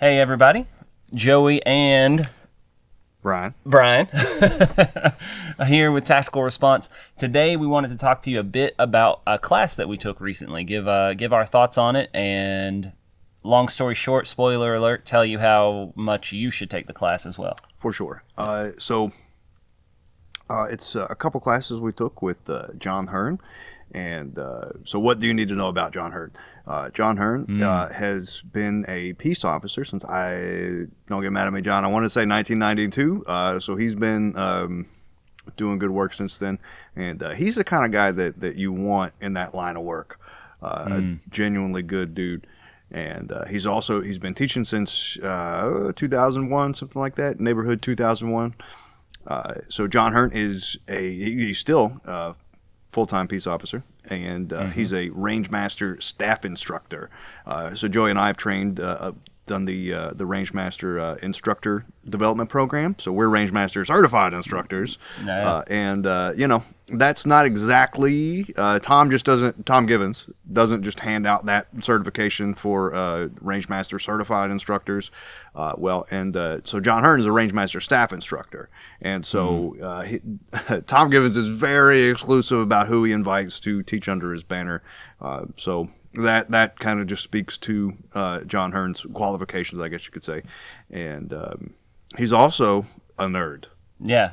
Hey everybody, Joey and Brian here with Tactical Response. Today we wanted to talk to you a bit about a class that we took recently, give our thoughts on it, and long story short, spoiler alert, tell you how much you should take the class as well. For sure. It's a couple classes we took with John Hearn. And so what do you need to know about John Hearn? John Hearn has been a peace officer since, don't get mad at me, John, I want to say 1992. So he's been doing good work since then. And he's the kind of guy that you want in that line of work. A genuinely good dude. And he's been teaching since 2001, something like that, neighborhood 2001. So John Hearn he's still full-time peace officer, and he's a range master staff instructor. So Joey and I have done the range master instructor development program. So we're range master certified instructors. That's not exactly Tom Givens doesn't just hand out that certification for range master certified instructors. So John Hearn is a range master staff instructor, and so Tom Givens is very exclusive about who he invites to teach under his banner. So that kind of just speaks to John Hearn's qualifications, I guess you could say. And he's also a nerd. Yeah.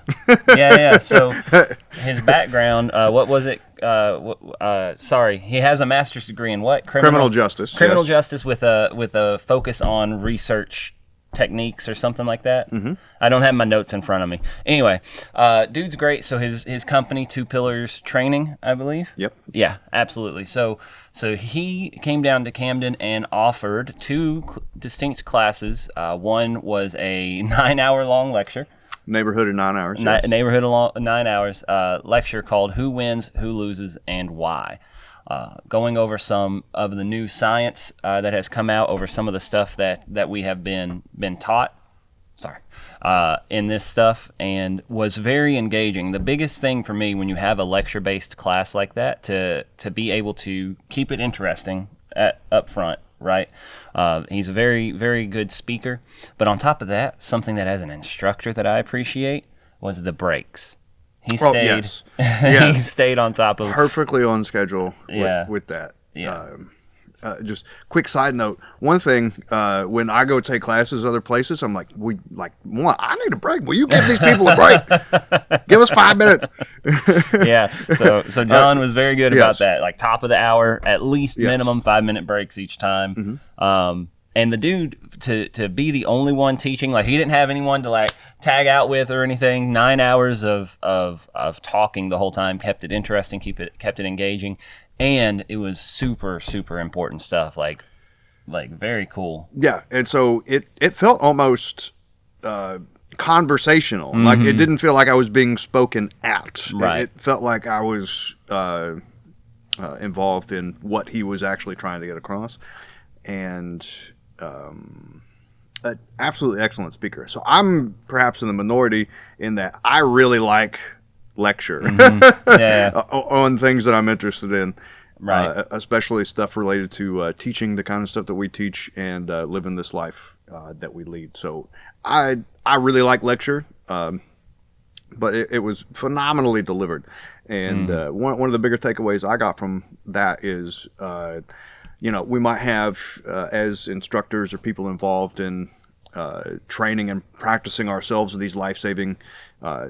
So his background, what was it? He has a master's degree in what? Criminal justice. Criminal justice with a focus on research techniques or something like that. Mm-hmm. I don't have my notes in front of me. Anyway, dude's great. So his company, Two Pillars Training, I believe. Yep. Yeah, absolutely. So he came down to Camden and offered two distinct classes. One was a 9-hour long lecture. Neighborhood of 9 hours. Neighborhood of 9 hours lecture called Who Wins, Who Loses, and Why. Going over some of the new science that has come out, over some of the stuff that we have been taught in this stuff, and was very engaging. The biggest thing for me when you have a lecture-based class like that, to be able to keep it interesting up front, right? He's a very, very good speaker. But on top of that, something that as an instructor that I appreciate was the breaks. He stayed. He stayed on top of perfectly on schedule with that. Yeah. Just quick side note. One thing, when I go take classes other places, I'm like, I need a break. Will you give these people a break? Give us 5 minutes. Yeah. So John was very good about that. Like top of the hour, at least minimum 5-minute breaks each time. Mm-hmm. And the dude, to be the only one teaching, like he didn't have anyone to like tag out with or anything. 9 hours of talking the whole time, kept it interesting, kept it engaging, and it was super, super important stuff. Like very cool. Yeah, and so it felt almost conversational. Mm-hmm. Like it didn't feel like I was being spoken at. Right. It felt like I was involved in what he was actually trying to get across, and an absolutely excellent speaker. So I'm perhaps in the minority in that I really like lecture on things that I'm interested in, right? Especially stuff related to teaching the kind of stuff that we teach and living this life that we lead. So I really like lecture, but it was phenomenally delivered. And one of the bigger takeaways I got from that is we might have, as instructors or people involved in training and practicing ourselves with these life-saving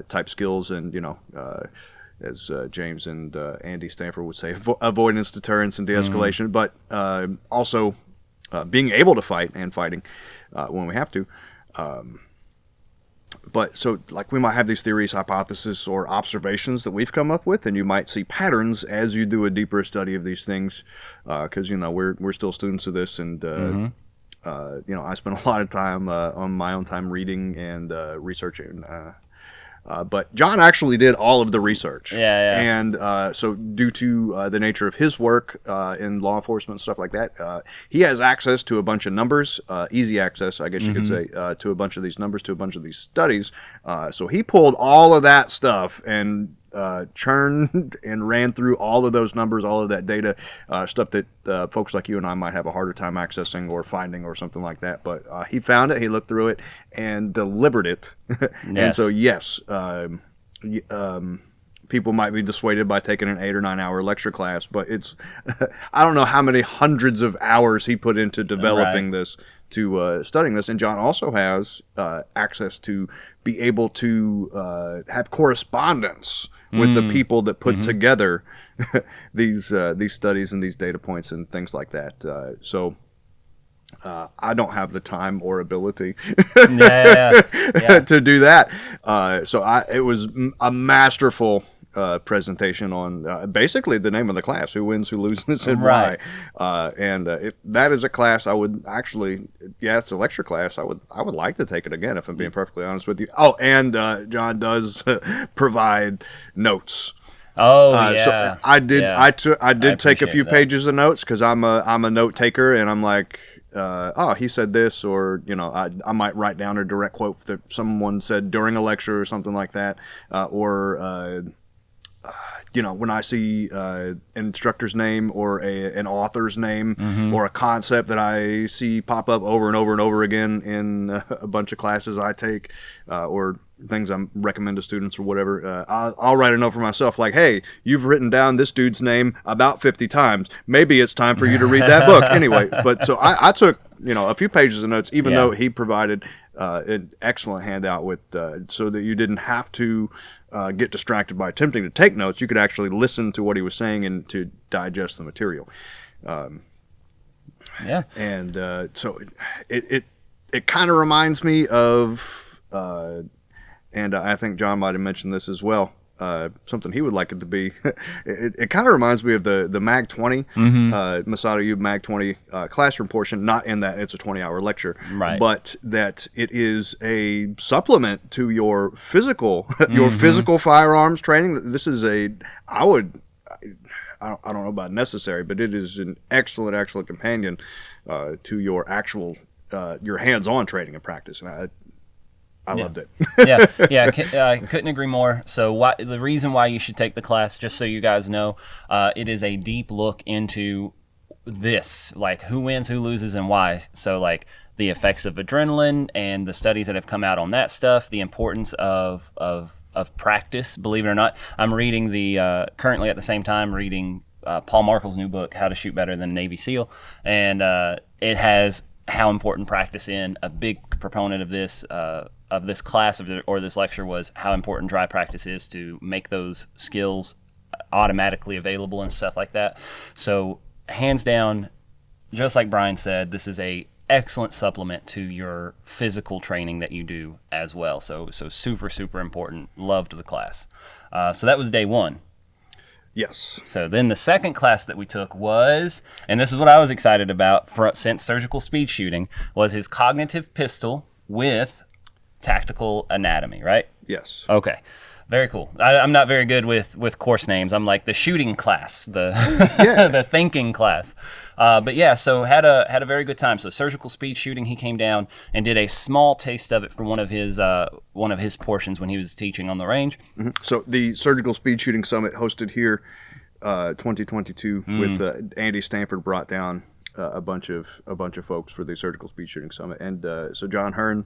type skills, and as James and Andy Stanford would say, avoidance, deterrence, and de-escalation, but also being able to fight and fighting when we have to. But so, like, we might have these theories, hypotheses, or observations that we've come up with, and you might see patterns as you do a deeper study of these things, because we're still students of this, and I spend a lot of time on my own time reading and researching. But John actually did all of the research. Yeah. And so due to the nature of his work in law enforcement and stuff like that, he has access to a bunch of numbers, easy access, I guess you could say, to a bunch of these numbers, to a bunch of these studies. So he pulled all of that stuff and churned and ran through all of those numbers, all of that data, stuff that folks like you and I might have a harder time accessing or finding or something like that. But he found it, he looked through it, and delivered it. And so, yes, people might be dissuaded by taking an 8 or 9 hour lecture class, but it's I don't know how many hundreds of hours he put into developing this, to studying this. And John also has access to be able to have correspondence with the people that put together these studies and these data points and things like that. I don't have the time or ability to do that. It was a masterful presentation on basically the name of the class: who wins, who loses, and why. That is a class I would actually, it's a lecture class. I would like to take it again, if I'm being perfectly honest with you. Oh, and John does provide notes. So I did take a few pages of notes, because I'm a note taker, and I'm like, he said this, or I might write down a direct quote that someone said during a lecture or something like that, when I see an instructor's name or an author's name or a concept that I see pop up over and over and over again in a bunch of classes I take, or things I recommend to students or whatever, I'll write a note for myself like, hey, you've written down this dude's name about 50 times. Maybe it's time for you to read that book. Anyway, but so I took, a few pages of notes, even though he provided an excellent handout with, so that you didn't have to get distracted by attempting to take notes. You could actually listen to what he was saying and to digest the material. And so it kind of reminds me of, and I think John might have mentioned this as well, something he would like it to be. It kind of reminds me of the Mag 20, Masato U Mag 20 classroom portion, not in that it's a 20-hour lecture, but that it is a supplement to your physical physical firearms training. This is I don't know about necessary, but it is an excellent companion to your actual your hands-on training and practice. And I loved it. I couldn't agree more. So the reason why you should take the class, just so you guys know, it is a deep look into this, like who wins, who loses, and why. So like the effects of adrenaline and the studies that have come out on that stuff, the importance of practice. Believe it or not, I'm reading currently at the same time reading Paul Markel's new book, How to Shoot Better Than a Navy SEAL, and it has how important practice in. A big proponent of this class or this lecture was how important dry practice is to make those skills automatically available and stuff like that. So hands down, just like Brian said, this is a excellent supplement to your physical training that you do as well. So super important. Loved the class. So that was day one. Yes. So then the second class that we took was, and this is what I was excited about since surgical speed shooting, was his cognitive pistol with tactical anatomy, right? Yes. Okay. Very cool. I'm not very good with course names. I'm like the shooting class, the the thinking class. But yeah, so had a very good time. So surgical speed shooting, he came down and did a small taste of it for one of his portions when he was teaching on the range. So the Surgical Speed Shooting Summit hosted here 2022 with Andy Stanford brought down a bunch of folks for the Surgical Speed Shooting Summit, and so John Hearn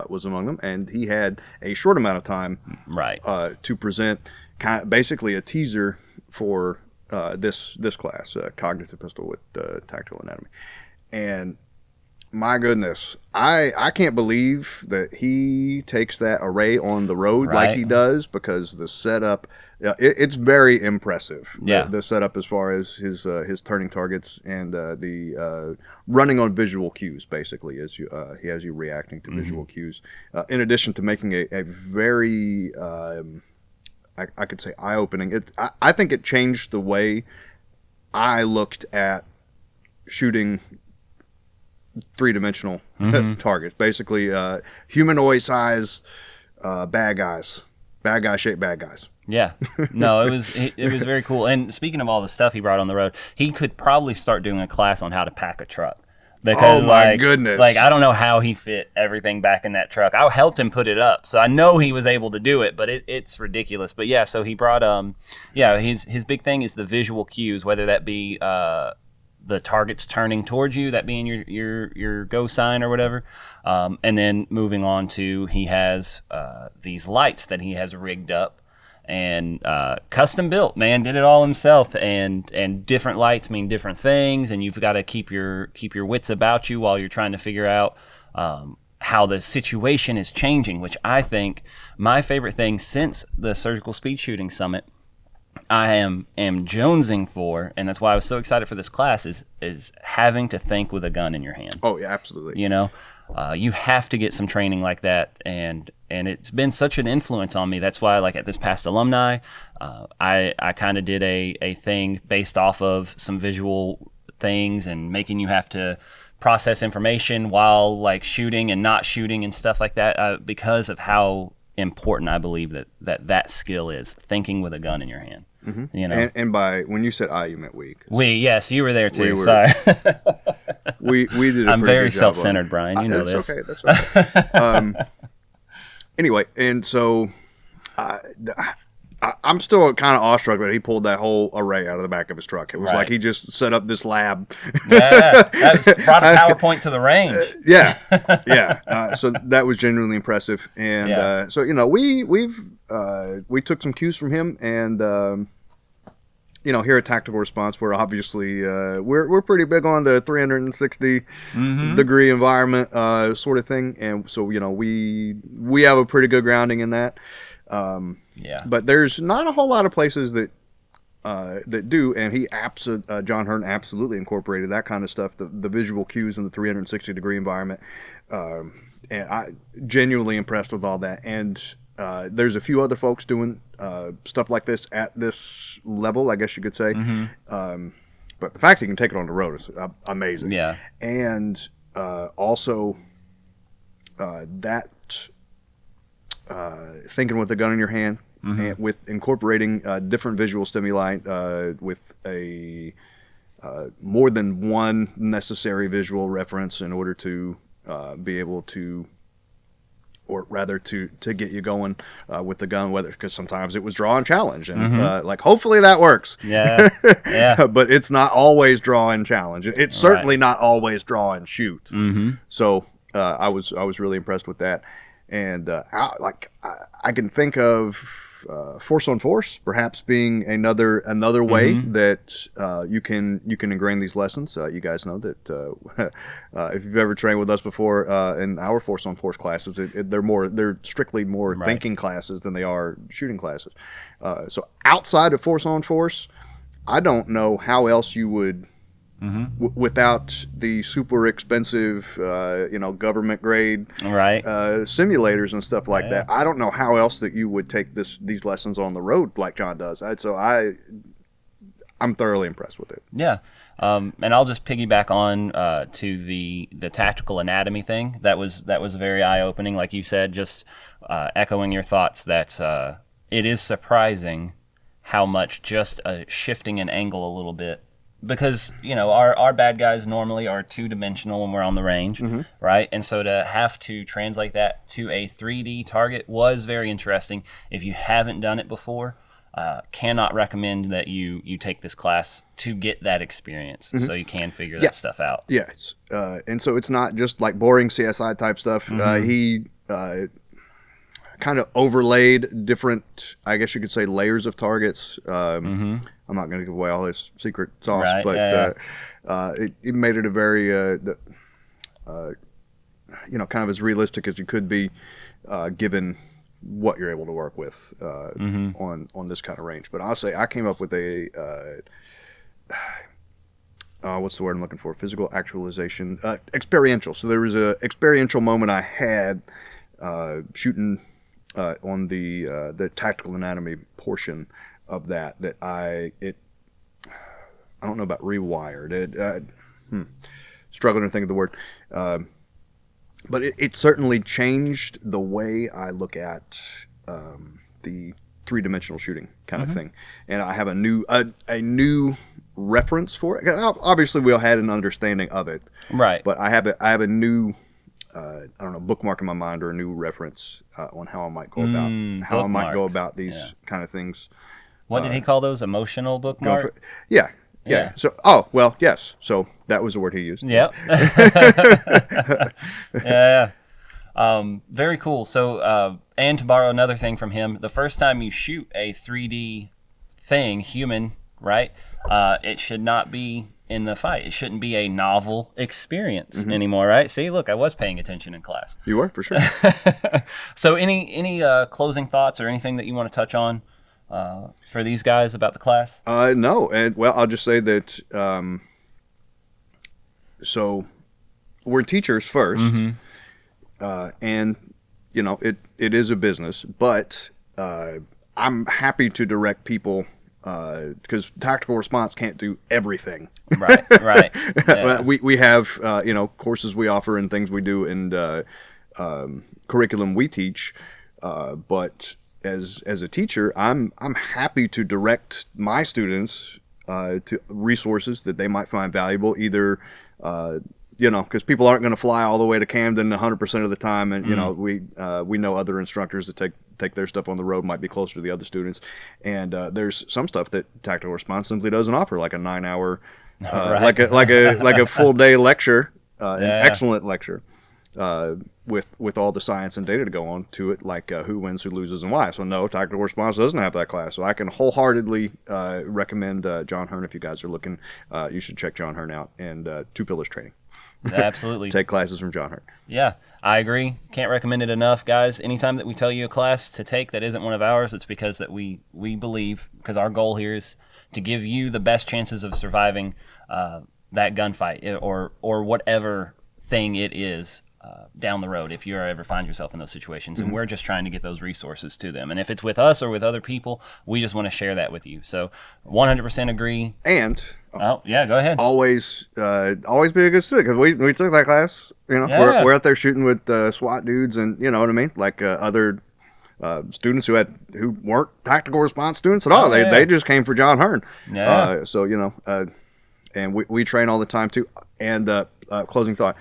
was among them, and he had a short amount of time to present basically a teaser for this class, cognitive pistol with tactical anatomy. And my goodness, I can't believe that he takes that array on the road like he does, because the setup, it's very impressive. The setup as far as his turning targets and the running on visual cues, basically, as he has you reacting to visual cues, in addition to making a very I could say eye-opening. I think it changed the way I looked at shooting three-dimensional targets, basically humanoid size bad guys, shaped bad guys. Yeah, no, it was very cool. And speaking of all the stuff he brought on the road, he could probably start doing a class on how to pack a truck, because Oh my goodness! like I don't know how he fit everything back in that truck. I helped him put it up, so I know he was able to do it. But it's ridiculous. But yeah, so he brought his big thing is the visual cues, whether that be the target's turning towards you, that being your go sign or whatever, and then moving on to he has these lights that he has rigged up and custom built, man, did it all himself, and different lights mean different things, and you've got to keep your wits about you while you're trying to figure out how the situation is changing, which I think my favorite thing since the Surgical Speed Shooting Summit I am jonesing for, and that's why I was so excited for this class, is having to think with a gun in your hand. Oh yeah, absolutely. You know, you have to get some training like that, and it's been such an influence on me. That's why, like at this past alumni, I kind of did a thing based off of some visual things and making you have to process information while like shooting and not shooting and stuff like that, because of how important I believe that skill is, thinking with a gun in your hand. Mm-hmm. You know, and by when you said I, you meant we. Yes, you were there too. Sorry, we did. I'm very self-centered, Brian. You know that's this. Okay, that's okay. Anyway, and so I'm still kind of awestruck that he pulled that whole array out of the back of his truck. It was like he just set up this lab. Yeah, brought a PowerPoint to the range. Yeah. So that was genuinely impressive, and so we took some cues from him, and here at Tactical Response, we're obviously we're pretty big on the 360 degree environment sort of thing, and so we have a pretty good grounding in that. But there's not a whole lot of places that do, and John Hearn absolutely incorporated that kind of stuff, the visual cues in the 360 degree environment, and I genuinely impressed with all that. And there's a few other folks doing stuff like this at this level, I guess you could say. But the fact you can take it on the road is amazing. Yeah, and also that. Thinking with a gun in your hand, and with incorporating different visual stimuli with a more than one necessary visual reference in order to be able to, or rather to get you going with the gun, because sometimes it was draw and challenge, and hopefully that works. Yeah. But it's not always draw and challenge. It's certainly not always draw and shoot. So I was really impressed with that. And I can think of force on force perhaps being another way that you can ingrain these lessons. You guys know that if you've ever trained with us before in our force on force classes, they're strictly more thinking classes than they are shooting classes. So outside of force on force, I don't know how else you would. Without the super expensive, government grade simulators and stuff like that, I don't know how else that you would take these lessons on the road like John does. I'm thoroughly impressed with it. Yeah, and I'll just piggyback on to the tactical anatomy thing. That was very eye opening, like you said. Just echoing your thoughts that it is surprising how much just shifting an angle a little bit. Because, our bad guys normally are two-dimensional when we're on the range, right? And so to have to translate that to a 3D target was very interesting. If you haven't done it before, cannot recommend that you take this class to get that experience, so you can figure that stuff out. Yeah, and so it's not just like boring CSI type stuff. He kind of overlaid different, I guess you could say, layers of targets. I'm not going to give away all his secret sauce, but it made it a very, kind of as realistic as you could be, given what you're able to work with on this kind of range. But I'll say I came up with a what's the word I'm looking for? Physical actualization, experiential. So there was a experiential moment I had shooting on the tactical anatomy portion of that I don't know about rewired it. Struggling to think of the word, but it certainly changed the way I look at the three-dimensional shooting kind of thing. And I have a new reference for it. Obviously, we all had an understanding of it, Right. but I have a new I don't know, bookmark in my mind, or a new reference on how I might go about these kind of things. What did he call those? Emotional bookmark? Yeah. Yeah. So, oh, well, yes. So that was the word he used. Yep. Yeah. Very cool. So, and to borrow another thing from him, the first time you shoot a 3D thing, human, right? It should not be in the fight. It shouldn't be a novel experience anymore, right? See, look, I was paying attention in class. You were, for sure. So, any closing thoughts or anything that you want to touch on for these guys about the class? No, and well, I'll just say that. So, we're teachers first, and you know it is a business, but I'm happy to direct people because tactical response can't do everything. Right. Yeah. We have courses we offer and things we do, and curriculum we teach, but as a teacher, I'm happy to direct my students to resources that they might find valuable, either because people aren't going to fly all the way to Camden 100% of the time, and we know other instructors that take their stuff on the road, might be closer to the other students, and there's some stuff that tactical response simply doesn't offer, like a 9-hour like a full day lecture, an excellent lecture, with all the science and data to go on to it, like who wins, who loses, and why. So no, tactical response doesn't have that class. So I can wholeheartedly recommend John Hearn. If you guys are looking, you should check John Hearn out, and Two Pillars Training. Absolutely. Take classes from John Hearn. Yeah, I agree. Can't recommend it enough, guys. Anytime that we tell you a class to take that isn't one of ours, it's because that we believe, because our goal here is to give you the best chances of surviving that gunfight or whatever thing it is down the road, if you ever find yourself in those situations. And we're just trying to get those resources to them. And if it's with us or with other people, we just want to share that with you. So 100% agree. And oh yeah, go ahead. Always be a good student, because we took that class. We're out there shooting with SWAT dudes, and you know what I mean, like other students who weren't tactical response students at all. They just came for John Hearn. And we train all the time too. And closing thought: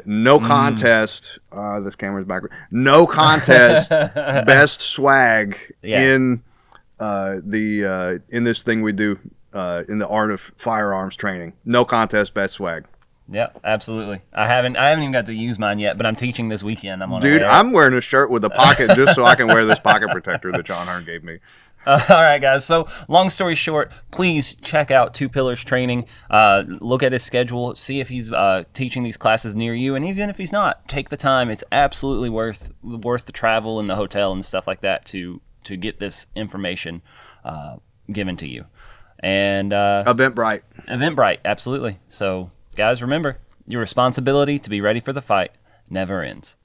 no contest. This camera's back. No contest. Best swag in in this thing we do in the art of firearms training. No contest. Best swag. Yeah, absolutely. I haven't even got to use mine yet, but I'm teaching this weekend. I'm wearing a shirt with a pocket just so I can wear this pocket protector that John Hearn gave me. All right, guys. So, long story short, please check out Two Pillars Training. Look at his schedule. See if he's teaching these classes near you. And even if he's not, take the time. It's absolutely worth the travel and the hotel and stuff like that to get this information given to you. And Eventbrite, absolutely. So, guys, remember, your responsibility to be ready for the fight never ends.